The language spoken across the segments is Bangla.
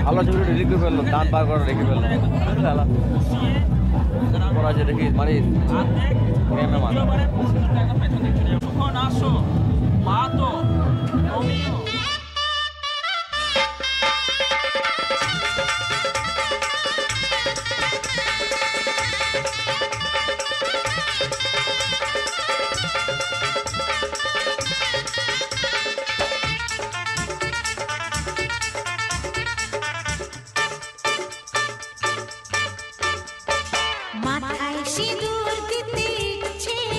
ভালো ছবি রেখে ফেললো, দাঁত বার করে রেখে ফেললো। দেখি মানে মাথায় সিঁদুর দিতে ইচ্ছে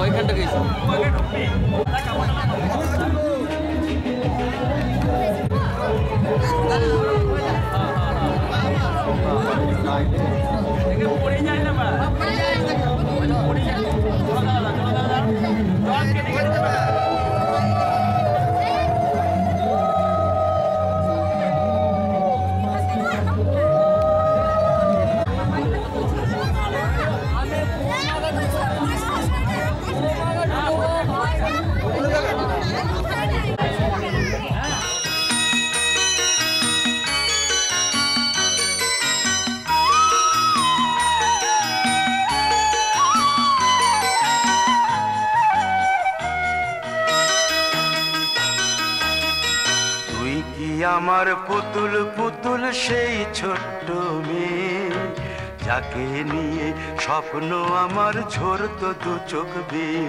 এখানটা গেছো পড়ে যায় না বা পড়ে যায় আমার পুতুল পুতুল সেই ছোট্ট মেয়ে, যাকে নিয়ে স্বপ্ন আমার ঝরতো দু চোখ বেয়ে।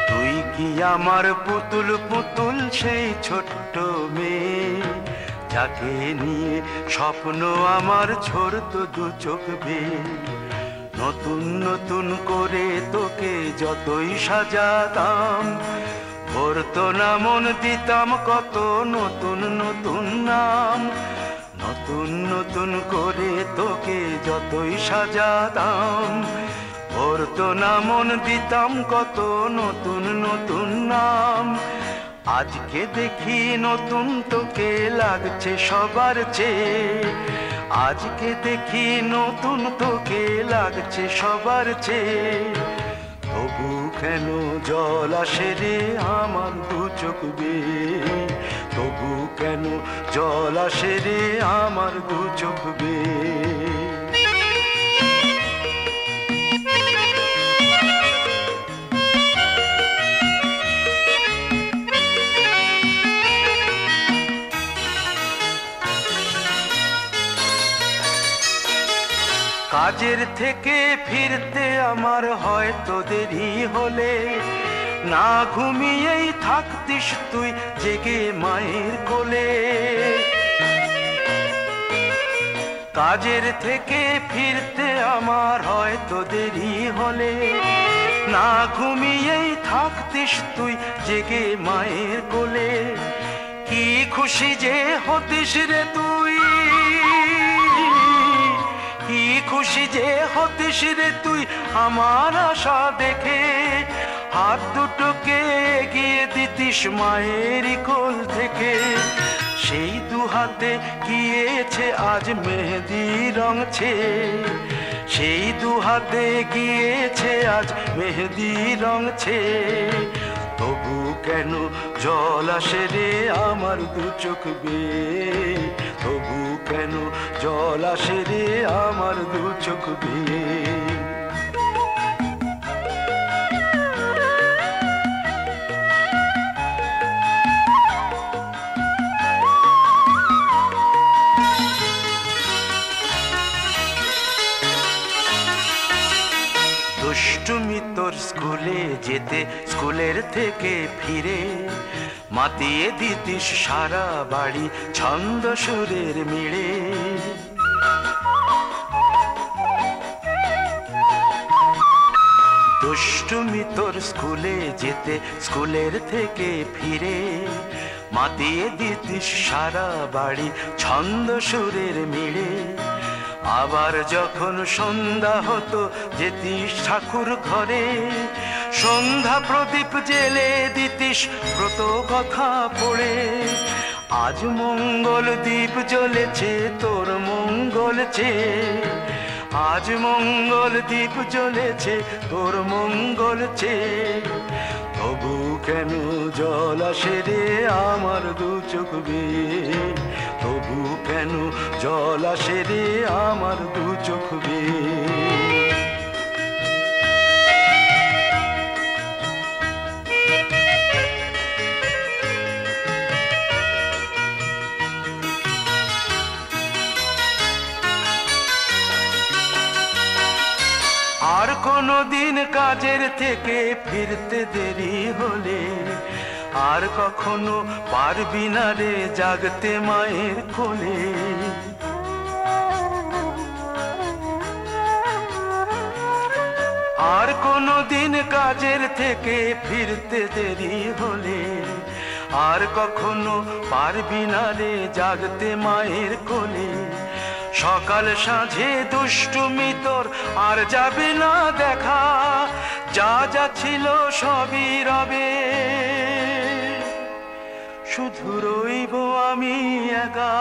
তুই কি আমার পুতুল পুতুল সেই ছোট্ট মেয়ে, যাকে নিয়ে স্বপ্ন আমার ঝরতো দু চোখ বেয়ে। নতুন নতুন করে তোকে যতই সাজাতাম, ভরতো না মন দিতাম কত নতুন নতুন নাম। নতুন নতুন করে তোকে যতই সাজাতাম, ভরতো না মন দিতাম কত নতুন নতুন নাম। আজকে দেখি নতুন তোকে লাগছে সবার চেয়ে, আজকে দেখি নতুন তোকে লাগছে সবার চেয়ে। তবু কেন জল আসে রে আমার দু চোখ বেয়ে, তবু কেন জল আসে রে আমার দু চোখ বেয়ে। কাজের থেকে ফিরতে আমার হয়তো দেরি হলে, না ঘুমিয়েই থাকতিস তুই জেগে মায়ের কোলে। কাজের থেকে ফিরতে আমার হয়তো দেরি হলে, না ঘুমিয়েই থাকতিস তুই জেগে মায়ের কোলে। কি খুশি যে হতিস রে তুই, কি খুশি যে হতিস রে তুই আমার আশা দেখে। হাত দুটোকে এগিয়ে দিতিস মায়ের কোল থেকে, সেই দু হাতে গিয়েছে আজ মেহেদি রং ছেয়ে। সেই দু হাতে গিয়েছে আজ মেহেদি রং ছেয়ে। তবু কেন জল আসে রে আমার দু চোখ বেয়ে, তবু কেন জল আসে রে আমার দু চোখ বেয়ে। দুষ্টুমি তোর স্কুলে যেতে, স্কুলের থেকে ফিরে মাতিয়ে দিতিস সারা বাড়ি ছন্দ সুরের মিড়ে। দুষ্টুমি তোর স্কুলে যেতে, স্কুলের থেকে ফিরে মাতিয়ে দিতিস সারা বাড়ি ছন্দ সুরের মিড়ে। আবার যখন সন্ধ্যা হতো যেতিস ঠাকুর ঘরে, সন্ধ্যা প্রদীপ জেলে দিতিস ব্রত কথা পড়ে। আজ মঙ্গল দ্বীপ জ্বলেছে তোর মঙ্গল চেয়ে, আজ মঙ্গল দ্বীপ জ্বলেছে তোর মঙ্গল চেয়ে। তবু কেন জল আসে রে আমার দু চোখ বেয়ে, তবু কেন জল আসে রে আমার দু চোখ বেয়ে। আর কোনো দিন কাজের থেকে ফিরতে দেরি হলে, আর কখনো পারবি না রে জাগতে মায়ের কোলে। আর কোনো দিন কাজের থেকে ফিরতে দেরি হলে, আর কখনো পারবি না রে জাগতে মায়ের কোলে। সকাল সাঁঝে দুষ্টুমি তোর আর যাবে না দেখা, যা যা ছিল সবই রবে। শুধু রইব আমি একা,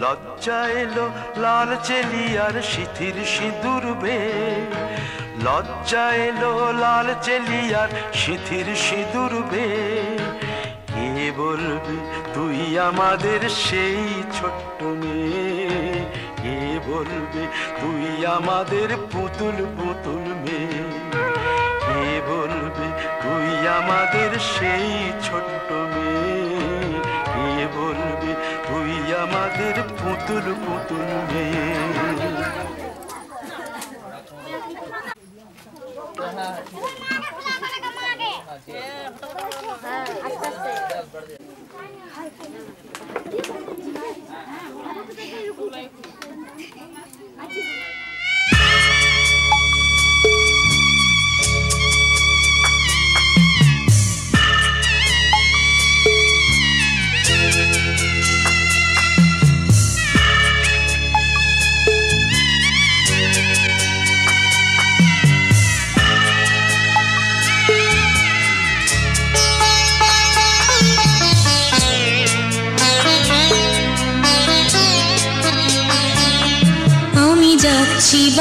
লজ্জা এলো লাল চেলিয়ার সিথির সিঁদুর বেয়ে। লজ্জা এলো লাল চেলিয়ার সিথির সিঁদুর বেয়ে। কে বলবে তুই আমাদের সেই ছোট্ট মেয়ে, কে বলবে তুই আমাদের পুতুল পুতুল মেয়ে। কে আমাদের সেই ছোট্ট মেয়ে, কে বলবে তুই আমাদের পুতুল পুতুল মেয়ে।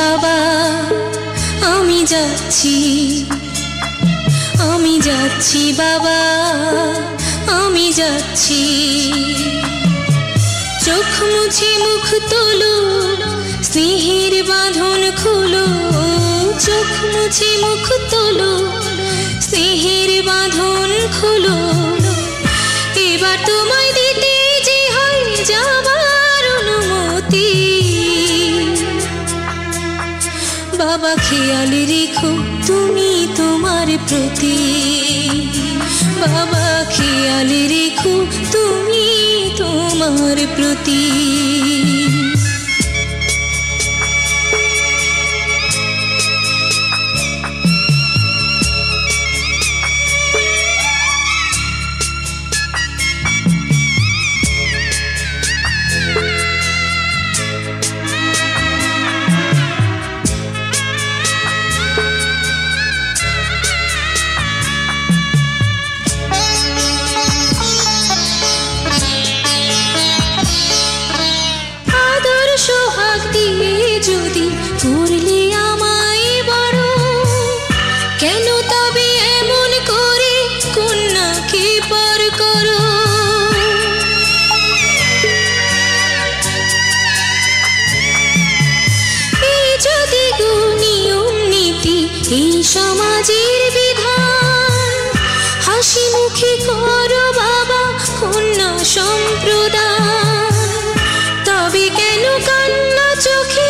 বাবা আমি যাচ্ছি, আমি যাচ্ছি বাবা আমি যাচ্ছি। চোখ মুছে মুখ তোলো, স্নেহের বাঁধন খোলো। চোখ মুছে মুখ তোলো, স্নেহের বাঁধন খোলো। এবার তোমায় দিতে যে হয় যাবার অনুমতি। বাবা খেয়াল রেখো তুমি তোমার প্রতি, বাবা খেয়াল রেখো তুমি তোমার প্রতি। করলে আমায় বড়, কেন তবে এমন করে কন্যাকে পর করো। এই যদি নিয়ম নীতি এই সমাজের বিধান, হাসি মুখে করো বাবা কন্যা সম্প্রদান। তবে কেন কান্না চোখে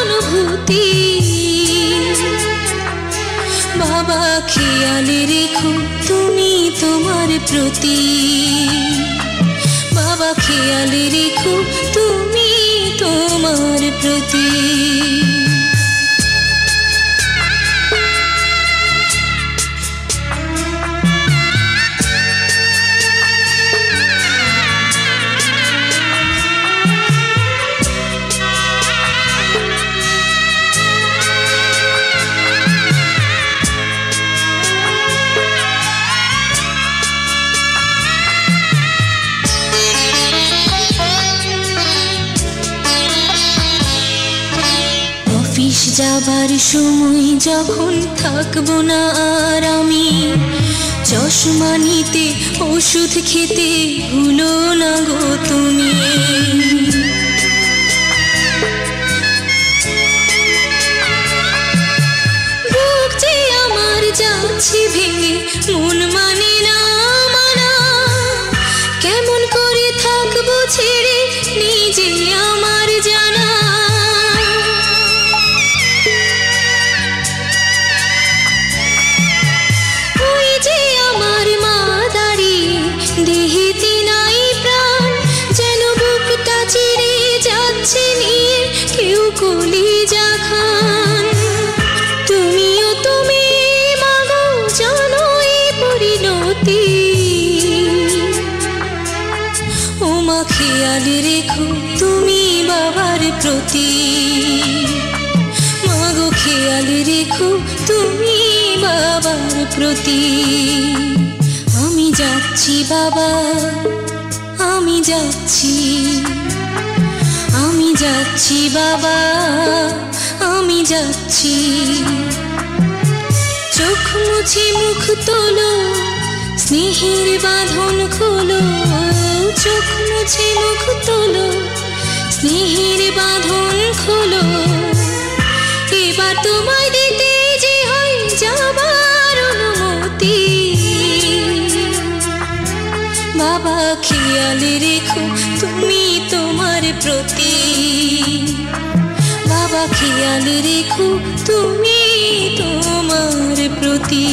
অনুভূতি। বাবা খেয়াল রেখো তুমি তোমার প্রতি, বাবা খেয়াল রেখো তুমি তোমার প্রতি। যাবার সময় যখন থাকবো না আর আমি, চশমা নিতে ওষুধ খেতে ভুলো না গো তুমি। বুক যে আমার যাচ্ছে ভেঙে, মন মানে না মানা। কেমন করে থাকবো ছেড়ে নিজে আমার জানা। দেহেতে নাই প্রাণ, যেন বুকটা চিরে যাচ্ছে নিয়ে কেউ কলিজা খান। তুমিও তুমি মাগো জানো এই পরিণতি। ও মা খেয়াল রেখো তুমি বাবার প্রতি, মাগো খেয়াল রেখো তুমি বাবার প্রতি। আমি যাচ্ছি বাবা আমি যাচ্ছি, আমি যাচ্ছি বাবা আমি যাচ্ছি। চোখ মুছে মুখ তোলো, স্নেহের বাঁধন খোলো। চোখ মুছে মুখ তোলো, স্নেহের বাঁধন খোলো। এবার তোমায় দিতে যে হয় যাবার অনুমতি। খেয়াল রেখো তুমি তোমার প্রতি, বাবা খেয়াল রেখো তুমি তোমার প্রতি।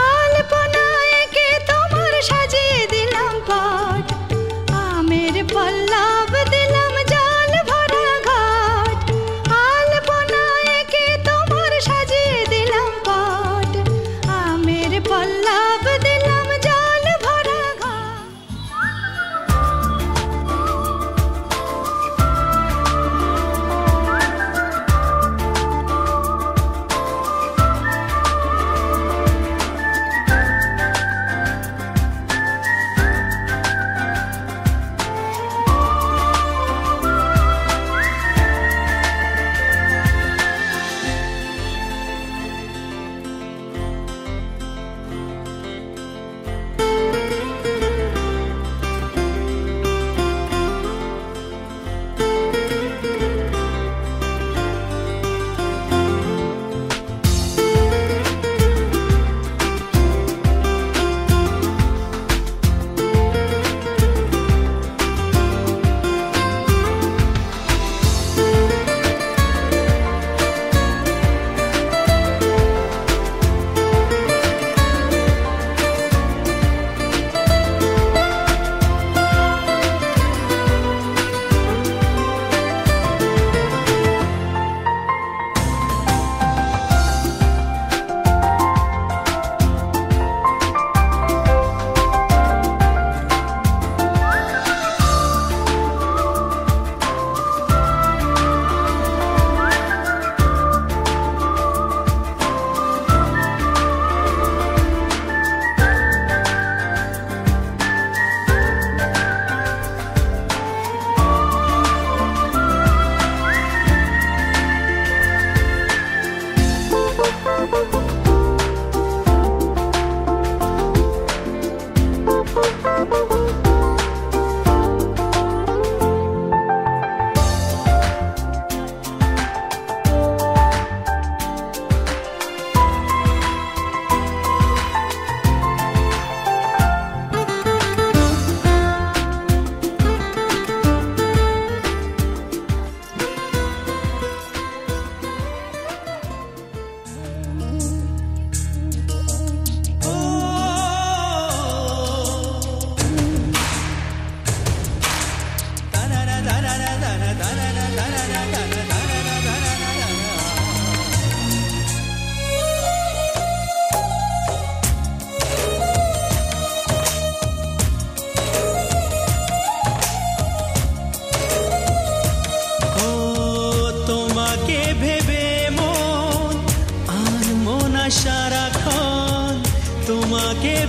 আলপনায় কে তোমার সাজিয়ে দিল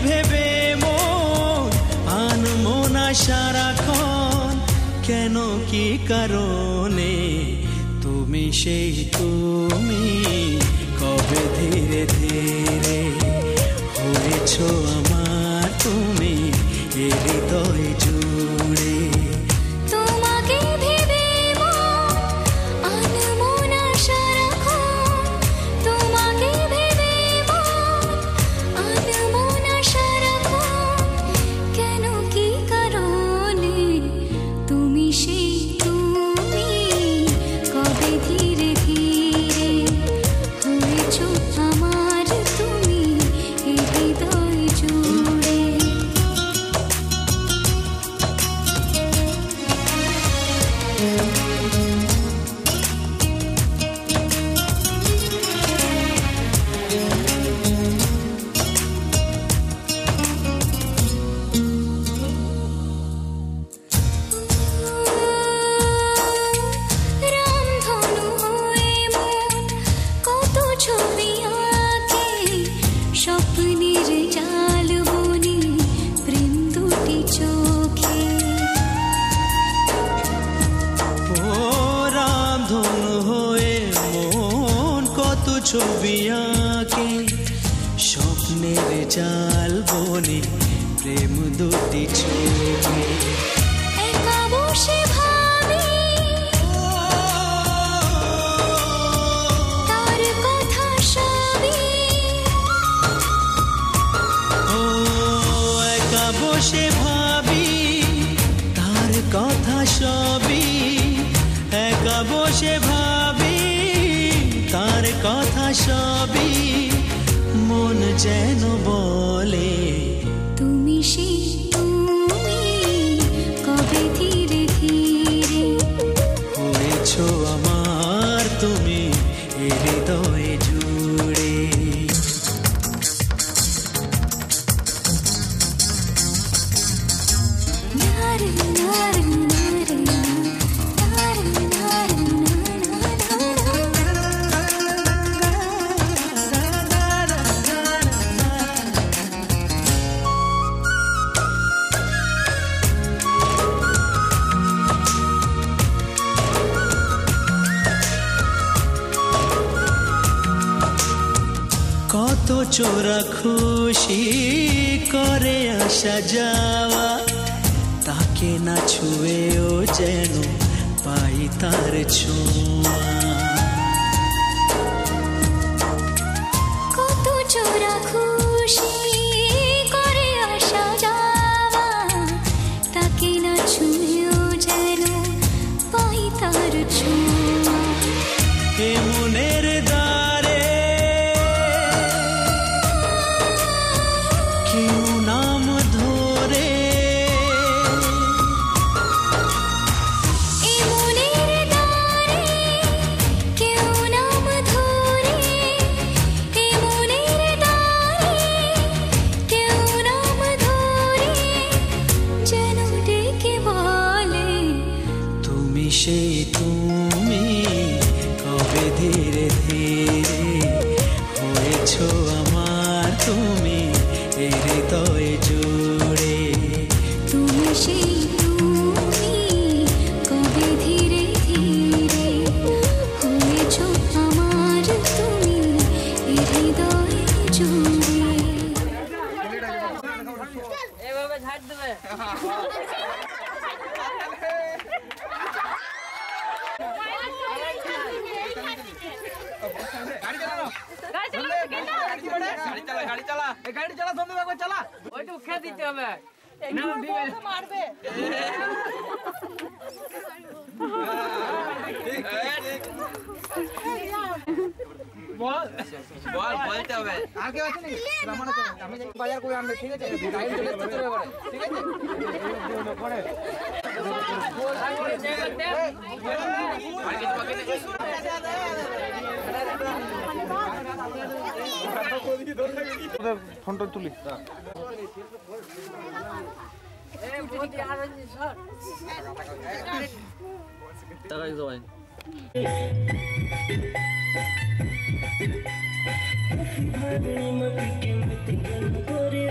ভেবে মন আনমো না সারাক্ষণ, কেন কি কারণে তুমি সেই তুমি, কবে ধীরে ধীরে হয়েছো আমার তুমি এ হৃদয় জুড়ে। তোমাকে ভেবে মন আনমো না সারাক্ষণ, তোমাকে ভেবে মন আনমো না সারাক্ষণ, কেন কি কারণে তুমি সেই তুমি, কবে ধীরে ধীরে হয়েছো আমার তুমি এ হৃদয় জুড়ে। রামধনু হয়ে মন কত ছবি আঁকে, স্বপ্নের জাল বুনি প্রেম দুটি চোখে। ও রামধনু হয়ে মন কত ছবি আঁকে, স্বপ্নের জাল বনে প্রেম দুটি চোখে। একা বসে ভাবি তার কথা সবই, ও একা বসে ভাবি তার কথা সবই, একা বসে ভাবি তার কথা সবই, মন যেন বলে তুমি সেই তুমি, কবে ধীরে ধীরে হয়েছো আমার তুমি এ হৃদয় জুড়ে। নারে নারে নারে নারে নারে কত চোরা খুশি করে আসা যাওয়া, তাকে না ছুঁয়েও যেন পাই তার ছোঁয়া। কত চোরা খুশি করে আসা যাওয়া, তাকে না ছুঁয়েও যেন পাই তার ছোঁয়া। এ মনের দ্বারে কেউ নাম ধরে, এ মনের দ্বারে কেউ নাম ধরে, এ মনের দ্বারে কেউ নাম ধরে, যেন ডেকে বলে তুমি সেই তুমি, কবে ধীরে ধীরে হয়েছো আমার তুমি এ হৃদয় জুড়ে। তুমি সেই তুমি, কবে ধীরে ধীরে হয়েছো আমার তুমি এ হৃদয় জুড়ে। এভাবে ঝাড় দেবে। গাড়ি চালা সন্ধে একবার চালা, ওইটু খেয়ে দিতে হবে। মারবে বল বলতে হবে। আর কেউ আছে নাকি? রামান আছে, আমি যাই বাজার করে আনবে, ঠিক আছে? টাইম চলে এসেছে তোর এবারে, ঠিক আছে? ফোনটা তুলি টাকা জমাই ভাবনি মতি কেমতে গেল করে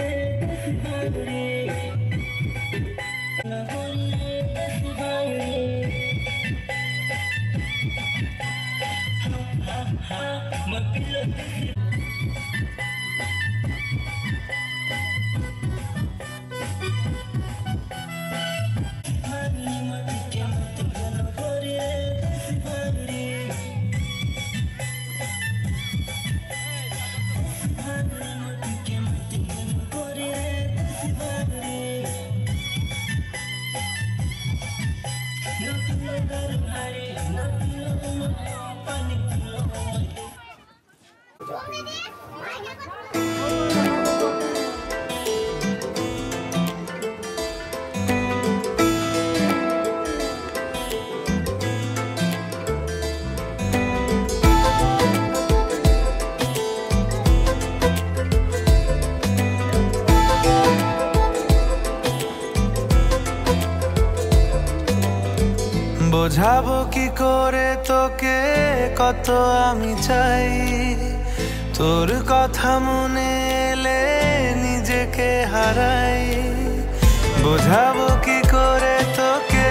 বোঝাবো কি করে তোকে কত আমি চাই, তোর কথা মনে এলে নিজেকে হারাই। বোঝাবো কি করে তোকে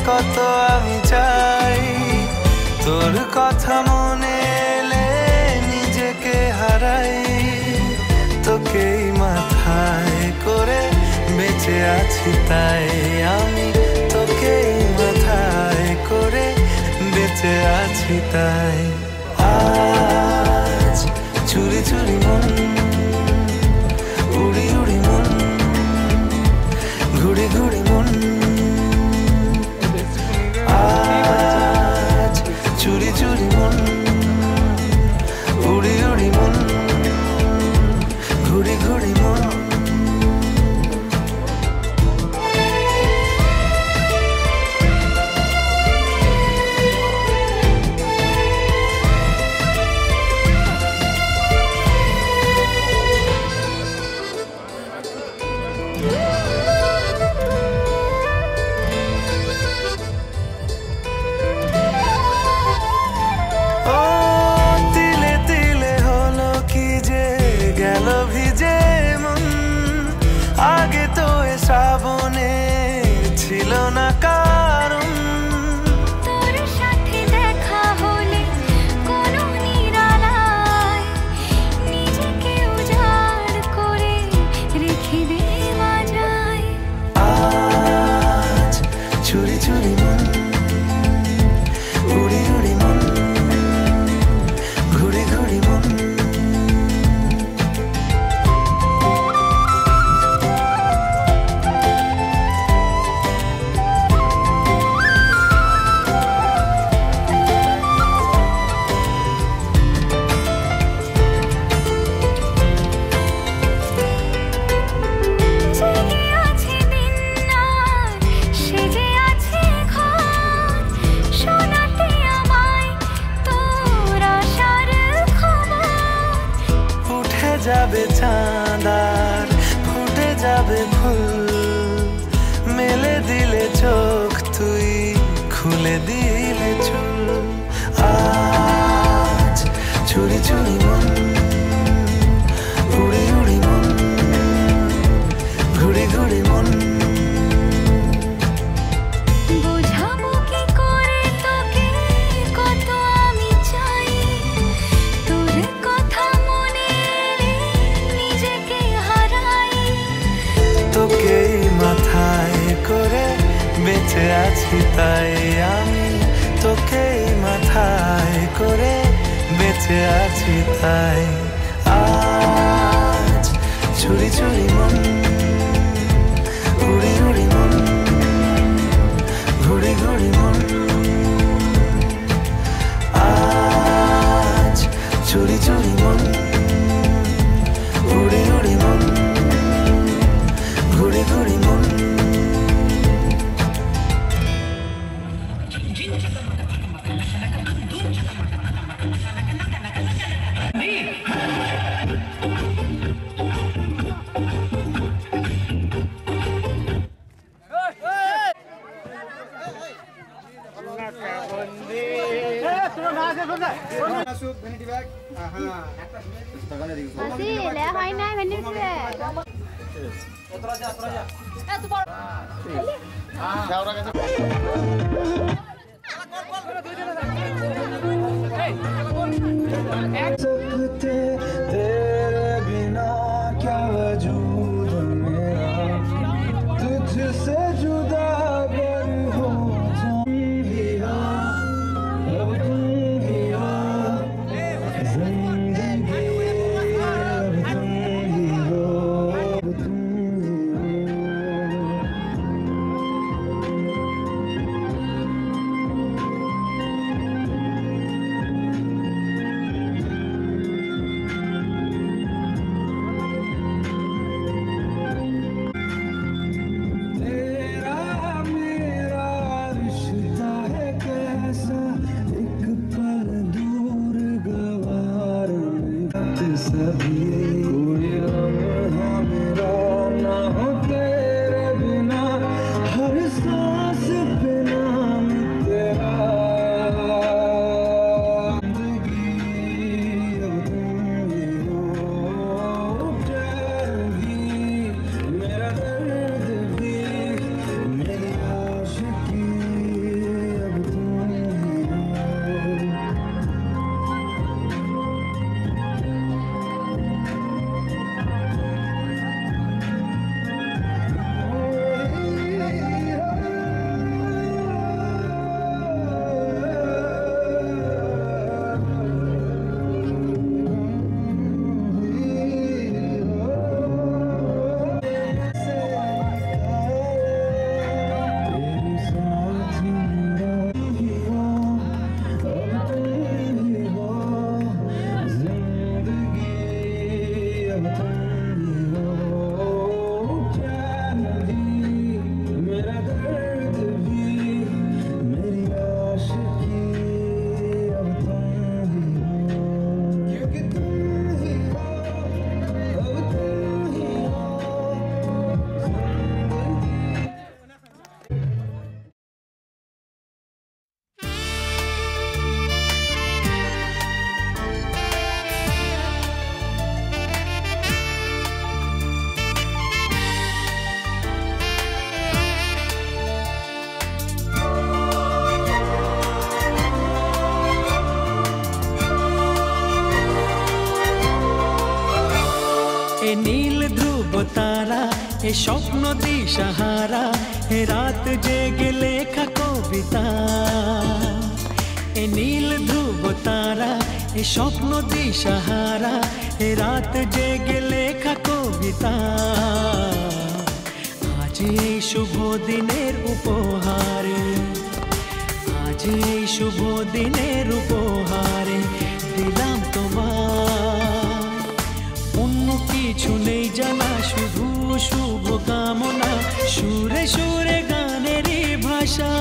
কত আমি চাই, তোর কথা মনে এলে নিজেকে হারাই। তোকেই মাথায় করে বেঁচে আছি তাই আমি, তোকেই মাথায় করে বেঁচে আছি তাই। আজ চুরি চুরি মন, উড়ি উড়ি মন, ঘুড়ি ঘুড়ি মন। আজ চুরি চুরি মন, উড়ি উড়ি মন, ঘুড়ি ঘুড়ি মন। আগে তো এ শ্রাবণে ছিল না কারণ, তোর সাথে দেখা হলে কোনো নিরালায় নিজেকে উজাড় করে রেখে দেওয়া যায়। আজ চুরি চুরি মন, উড়ি উড়ি মন, ঘুরি ঘুরি মন। যাবে চাঁদার ফুটে যাবে ফুল, মেলে দিলে চোখ তুই খুলে দিলে চুল। আজ চুরি চুরি মন, উড়ি উড়ি মন, ঘুড়ি ঘুড়ি মন। বোঝাবো কি করে তোকে কত আমি চাই, তোর কথা মনে এলে নিজেকে হারাই। তোকেই মাথায় করে বেঁচে আছি তাই আমি, তোকেই মাথায় করে বেঁচে আছি তাই। আজ চুরি চুরি মন, উড়ি উড়ি মন, ঘুড়ি ঘুড়ি মন। আজ চুরি চুরি মন, উড়ি উড়ি মন, ঘুড়ি ঘুড়ি মন। তোরা যা सकते तेरे बिना क्या वजूद मेरा तुझसे जुदा अगर हो तुम ही हो अब तुम ही हो जिंदगी अब तुम ही हो अब तुम ही सभी कोई लम्हा मेरा ना हो तेरे बिना हर सांस पे नाम तेरा जिंदगी अब तुम ही हो प्यार भी मेरा दर्द भी मेरी आशिकी अब तुम ही हो এ নীল ধ্রুব তারা এ স্বপ্ন দিশাহারা এ রাত জেগে লেখা কবিতা এ নীল ধ্রুব তারা এ স্বপ্ন দিশাহারা এ রাত জেগে লেখা কবিতা আজ এই শুভ দিনের উপহারে আজ এই শুভ দিনের উপহারে দিলাম তোমার অন্য কিছু নেই জানা শুধু শুভ কামনা সুরে সুরে গানেরই ভাষা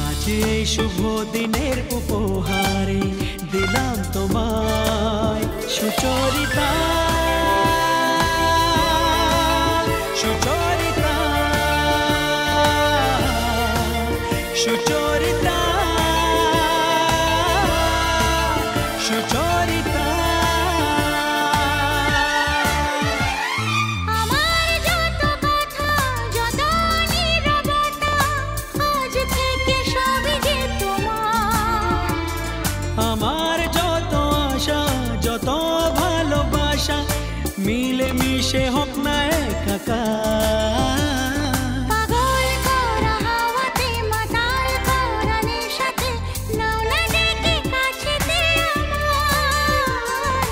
আজ এই শুভ দিনের উপহারে দিলাম তোমায় সুচরিতা সুচরিতা সুচরিতা সুচরিতা আমার যত কথা যত নীরবতা আজ থেকে সবই যে তোমার আমার যত আশা যত ভালোবাসা মিলে মিশে হোক না একাকার পাগল করা হাওয়াতে মাতাল করা নেশাতে নাও না ডেকে কাছেতে আমার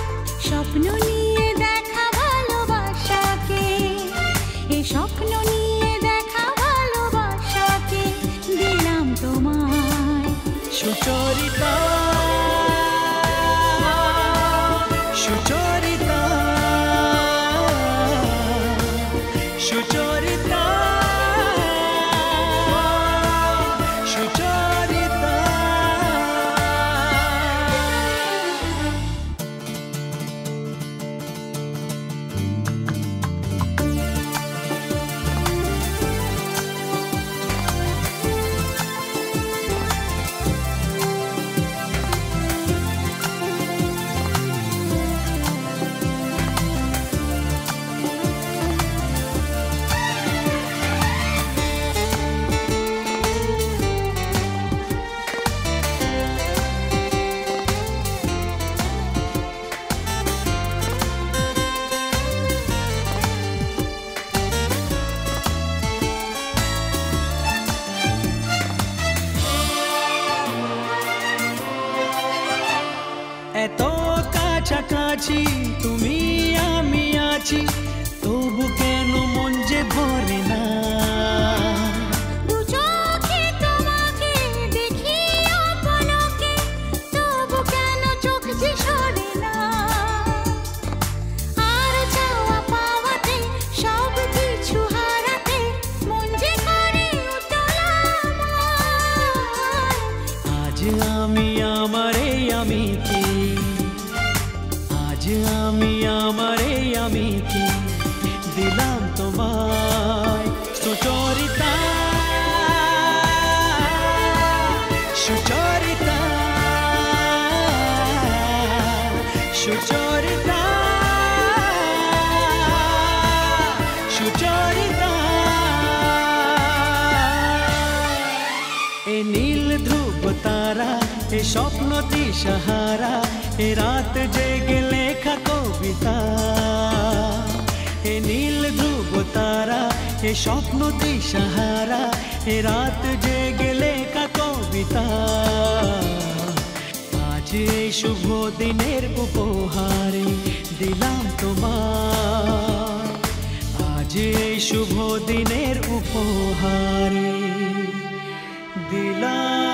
স্বপ্ন নিয়ে দেখা ভালোবাসাকে এই স্বপ্ন নিয়ে দেখা ভালোবাসাকে দিলাম তোমায় সুচরিতা সুচরিতা সুচরিতা সুচরিতা স্বপ্ন দিশাহারা, এ রাত জেগে লেখা কবিতা, এ নীল ধ্রুব তারা, এ স্বপ্ন দিশাহারা, এ রাত জেগে লেখা কবিতা। আজ এই শুভ দিনের উপহারে দিলাম তোমার, আজ এই শুভ দিনের উপহারে দিলাম